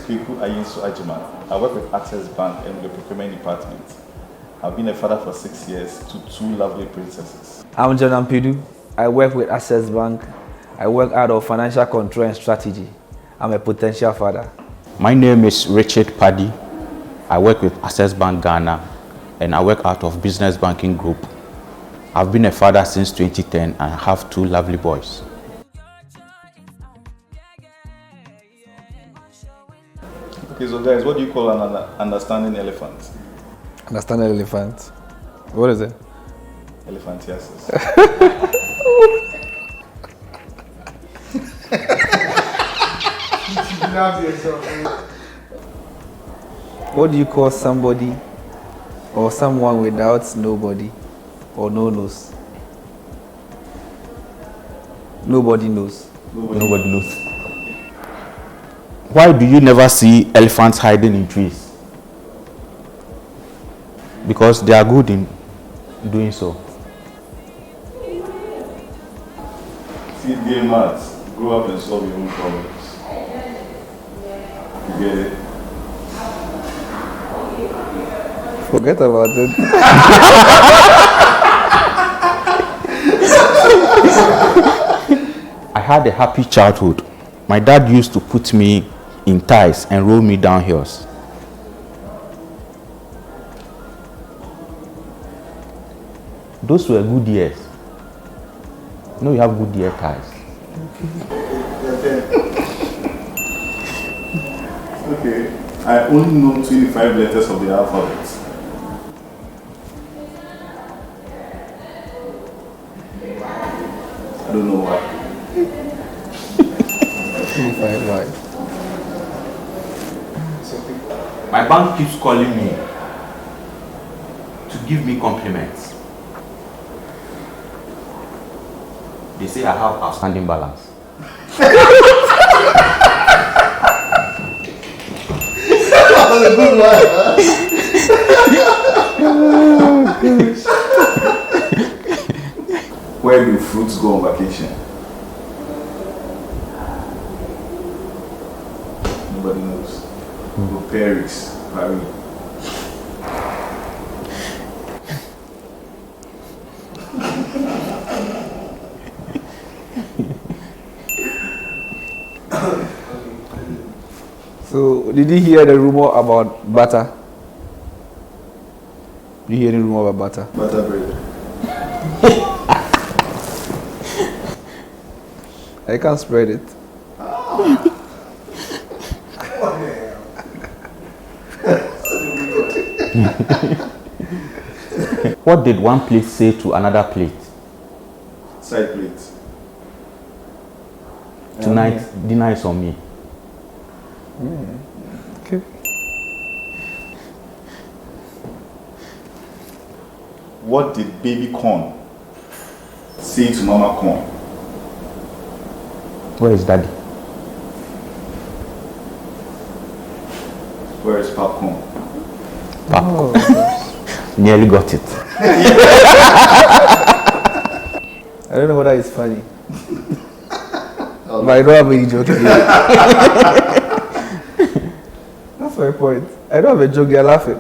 Kweku Ayinsu Ajiman. I work with Access Bank and the procurement department. I've been a father for 6 years to 2 lovely princesses. I'm John Ampidu. I work with Access Bank. I work out of financial control and strategy. I'm a potential father. My name is Richard Paddy. I work with Access Bank Ghana and I work out of Business Banking Group. I've been a father since 2010 and I have 2 lovely boys. Okay, so guys, what do you call an understanding elephant? Understanding elephant? What is it? Elephantiasis. What do you call somebody or someone without nobody or no nose? Nobody knows. Nobody knows. Why do you never see elephants hiding in trees? Because they are good in doing so. See, dear maths, grow up and solve your own problems. You get it? Forget about it. I had a happy childhood. My dad used to put me in ties and roll me down hills. Those were good years. You know you have good year ties. Okay. I only know 25 letters of the alphabet. I don't know why. 25 why? My bank keeps calling me to give me compliments. They say I have outstanding balance. That was a good one, Where do fruits go on vacation? Nobody knows. Go Paris. So, did you hear the rumor about butter? Did you hear the rumor about butter? Butter bread. I can't spread it. What did one plate say to another plate? Side plate. Tonight, dinner is on me. Okay. What did baby corn say to mama corn? Where is daddy? Where is popcorn? Oh, Nearly got it. I don't know whether it's funny. But I don't have any joke here. That's my point. I don't have a joke, they're laughing.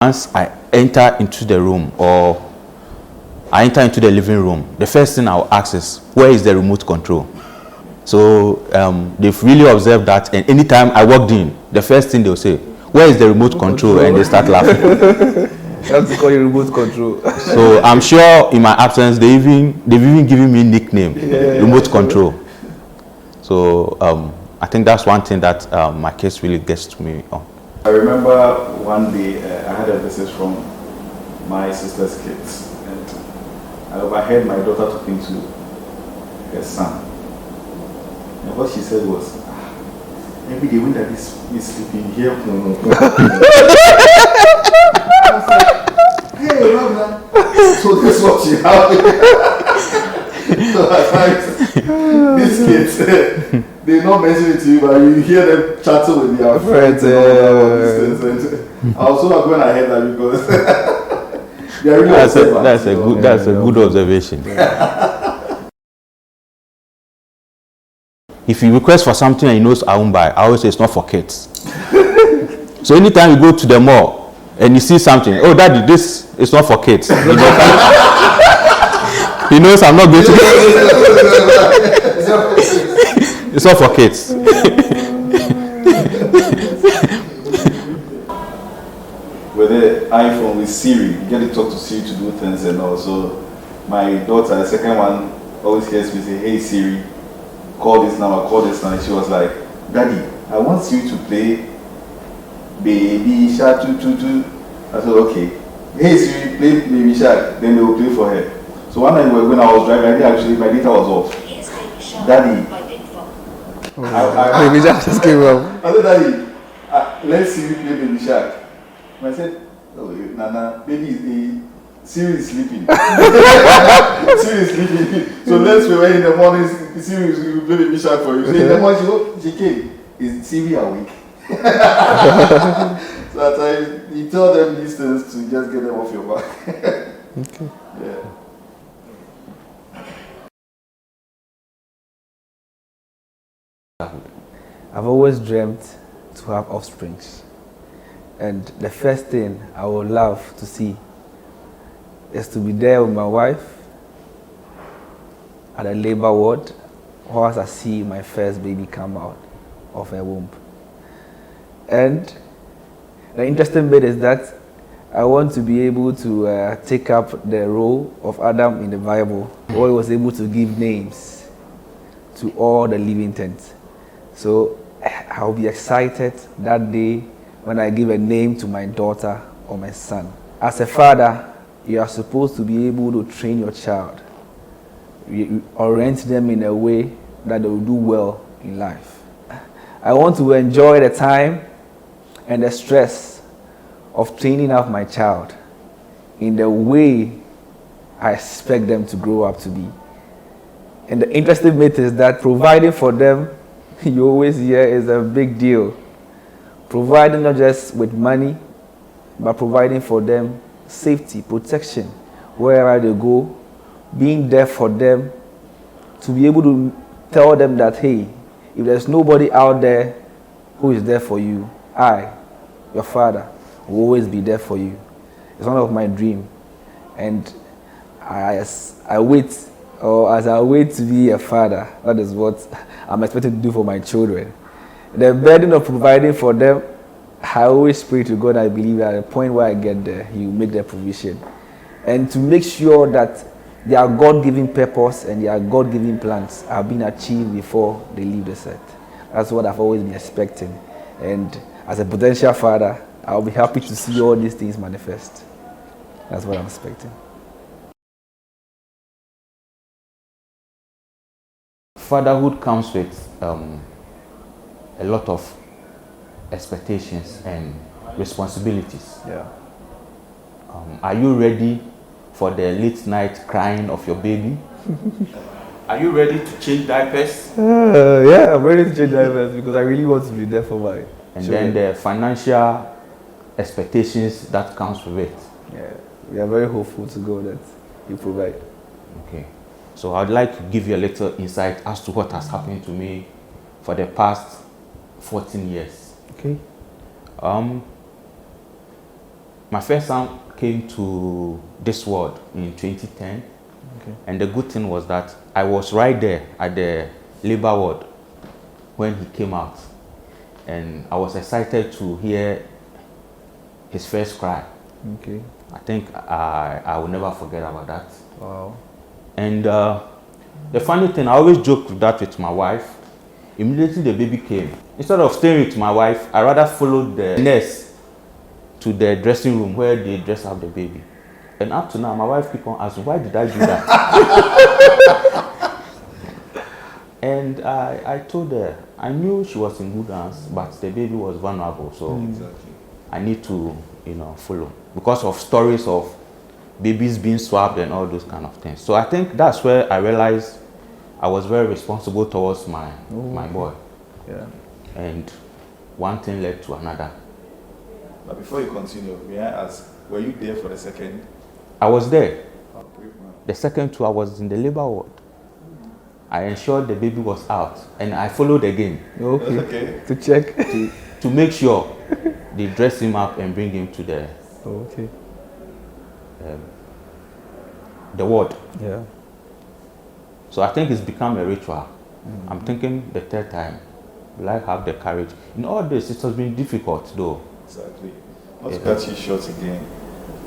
Once I enter into the room or I enter into the living room, the first thing I'll ask is, where is the remote control? So they've really observed that, and anytime I walked in, the first thing they'll say, where is the remote control? And they start laughing. That's to call you remote control. So I'm sure in my absence, they've even given me a nickname, remote control. So I think that's one thing that my case really gets to me on. I remember one day I had a visit from my sister's kids, and I overheard my daughter talking to her son. And what she said was, every day when that is sleeping here, I was like, hey, Mama. So this is what she had. So at times, these kids, they not mention it to you, but you hear them chatting with their friends and all that. I was so happy when I heard that because They are really observant. That's a good observation. If you request for something and he knows I won't buy, I always say it's not for kids. So anytime you go to the mall and you see something, oh daddy, this is not for kids. He knows I'm not going to. It's not for kids. With the iPhone, with Siri, you get to talk to Siri to do things, and also my daughter, the second one, always hears me say, "Hey Siri, call this number, call this number." She was like, "Daddy, I want you to play Baby Shark 222." I said, "Okay." "Hey Siri, play Baby Shark." Then they will play for her. So one night when I was driving, I think actually my data was off. "Daddy, Baby Shark just came up. I said, "Daddy, let's Siri play Baby Shark." And I said, "Oh, Nana, baby is Siri is sleeping." Siri is sleeping. So let's wait in the morning. Siri will play Baby Shark for you. So in the morning she came. Is Siri awake? So at times you tell them these things to just get them off your back. Okay. Yeah. I've always dreamt to have offsprings. And the first thing I would love to see is to be there with my wife at a labor ward whilst I see my first baby come out of her womb. And the interesting bit is that I want to be able to take up the role of Adam in the Bible, where he was able to give names to all the living things. So I'll be excited that day when I give a name to my daughter or my son. As a father, you are supposed to be able to train your child, orient them in a way that they will do well in life. I want to enjoy the time and the stress of training up my child in the way I expect them to grow up to be. And the interesting bit is that providing for them, you always hear, is a big deal. Providing not just with money, but providing for them safety, protection, wherever they go, being there for them, to be able to tell them that, hey, if there's nobody out there who is there for you, I, your father, will always be there for you. It's one of my dreams. And as I wait to be a father, that is what I'm expected to do for my children. The burden of providing for them, I always pray to God. I believe that at the point where I get there, He will make the provision. And to make sure that their God-given purpose and their God-given plans are being achieved before they leave this earth. That's what I've always been expecting. And as a potential father, I'll be happy to see all these things manifest. That's what I'm expecting. Fatherhood comes with a lot of expectations and responsibilities. Yeah. Are you ready for the late night crying of your baby? Are you ready to change diapers? Yeah, I'm ready to change diapers because I really want to be there for my And children. then the financial expectations that comes with it. Yeah, we are very hopeful to God that He provide. Okay. So I'd like to give you a little insight as to what has happened to me for the past 14 years. Okay. My first son came to this world in 2010. Okay. And the good thing was that I was right there at the labor ward when he came out. And I was excited to hear his first cry. Okay. I think I will never forget about that. Wow. And the funny thing, I always joke with that with my wife. Immediately the baby came. Instead of staying with my wife, I rather followed the nurse to the dressing room where they dress up the baby. And up to now, my wife keeps on asking, why did I do that? And I told her, I knew she was in good hands, but the baby was vulnerable, so I need to, follow. Because of stories of babies being swapped and all those kind of things. So I think that's where I realized I was very responsible towards my boy. Yeah. And one thing led to another. But before you continue, may I ask, were you there for the second? I was there. The second two, I was in the labor ward. I ensured the baby was out, and I followed again. Okay. To check. To make sure they dress him up and bring him to the the ward. Yeah. So I think it's become a ritual. I'm thinking the third time, will I have the courage? In all this, it has been difficult though. Exactly. Not to cut you short again.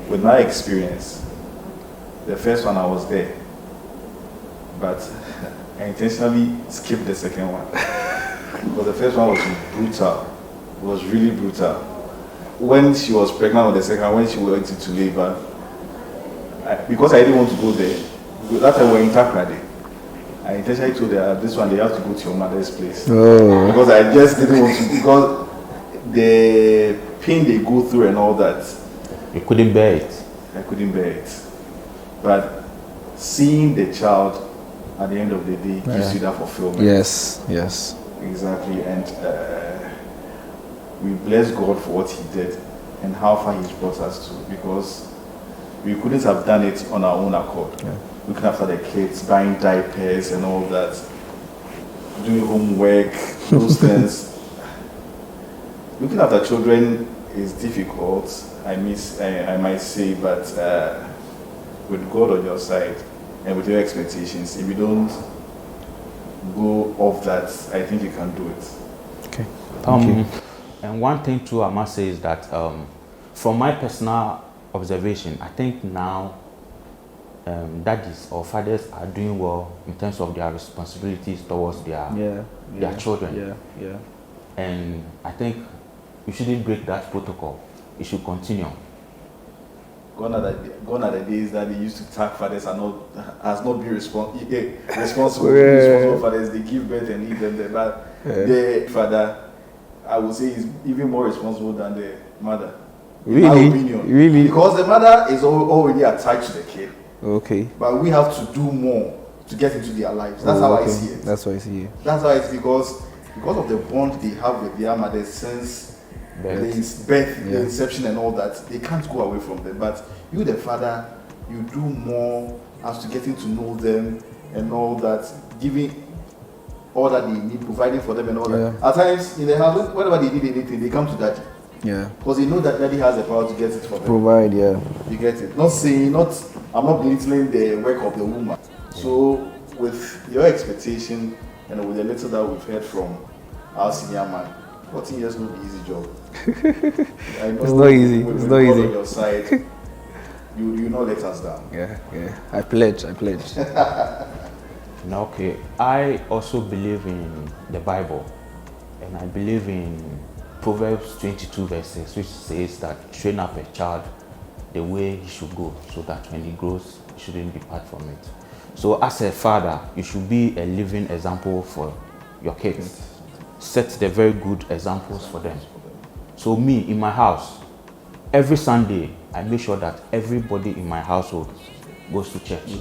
With my experience, the first one I was there, but I intentionally skipped the second one. Because the first one was brutal. It was really brutal. When she was pregnant with the second, when she went into labor, because I didn't want to go there, that time we were in Takrade. I intentionally told her, this one, they have to go to your mother's place. Oh. Because I just didn't want to, because the pain they go through and all that. You couldn't bear it. I couldn't bear it. But seeing the child at the end of the day gives you that fulfillment. Yes. Exactly. And we bless God for what He did and how far He's brought us to, because we couldn't have done it on our own accord. Yeah. Looking after the kids, buying diapers and all that, doing homework, those things. Looking after children is difficult, I might say, but with God on your side and with your expectations, if you don't go off that, I think you can do it. Okay. And one thing too I must say is that from my personal observation, I think now daddies or fathers are doing well in terms of their responsibilities towards their children. Yeah. And I think we shouldn't break that protocol. It should continue. Gone are the days that they used to tag fathers has not been responsible fathers. They give birth and leave them there. But the father, I would say, is even more responsible than the mother. In my opinion. Really? Because the mother is already attached to the kid. Okay. But we have to do more to get into their lives. That's how I see it. That's how I see it. That's how it's because of the bond they have with their mother since the inception and all that, they can't go away from them. But you, the father, you do more as to getting to know them and all that, giving all that they need, providing for them and all that. At times in the house, whenever they need anything, they come to daddy. Yeah. Because they know that daddy has the power to get it for them. Provide, You get it. I'm not belittling the work of the woman. So with your expectation and with the little that we've heard from our senior man, 14 years will be easy job. I know it's not easy. With it's God not easy. on your side, you not let us down. Yeah. I pledge. Okay. I also believe in the Bible, and I believe in Proverbs 22 verses, which says that train up a child the way he should go, so that when he grows, he shouldn't depart from it. So as a father, you should be a living example for your kids. Set the very good examples for them. So me, in my house, every Sunday, I make sure that everybody in my household goes to church.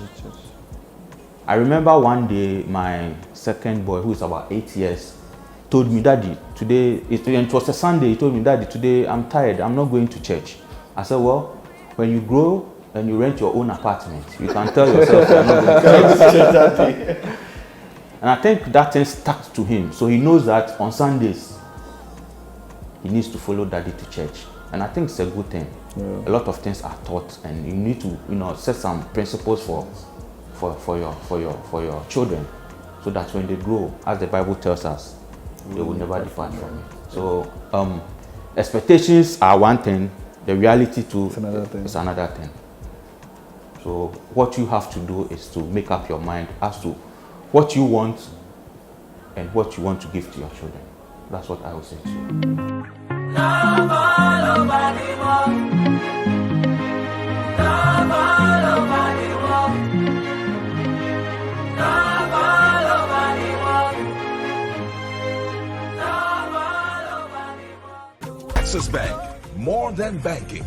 I remember one day, my second boy, who is about 8 years, told me, Daddy, today, it was a Sunday, he told me, Daddy, today I'm tired, I'm not going to church. I said, well, when you grow and you rent your own apartment, you can tell yourself you're not going to church that day. And I think that thing stuck to him. So he knows that on Sundays, he needs to follow daddy to church. And I think it's a good thing. A lot of things are taught, and you need to, set some principles for your children, so that when they grow, as the Bible tells us, they will never depart from it. So expectations are one thing, the reality too is another thing. So what you have to do is to make up your mind as to what you want and what you want to give to your children. That's what I would say to you. Love all over the world. Love all over the world. Love all over the world. Love all over the world. Access Bank, more than banking.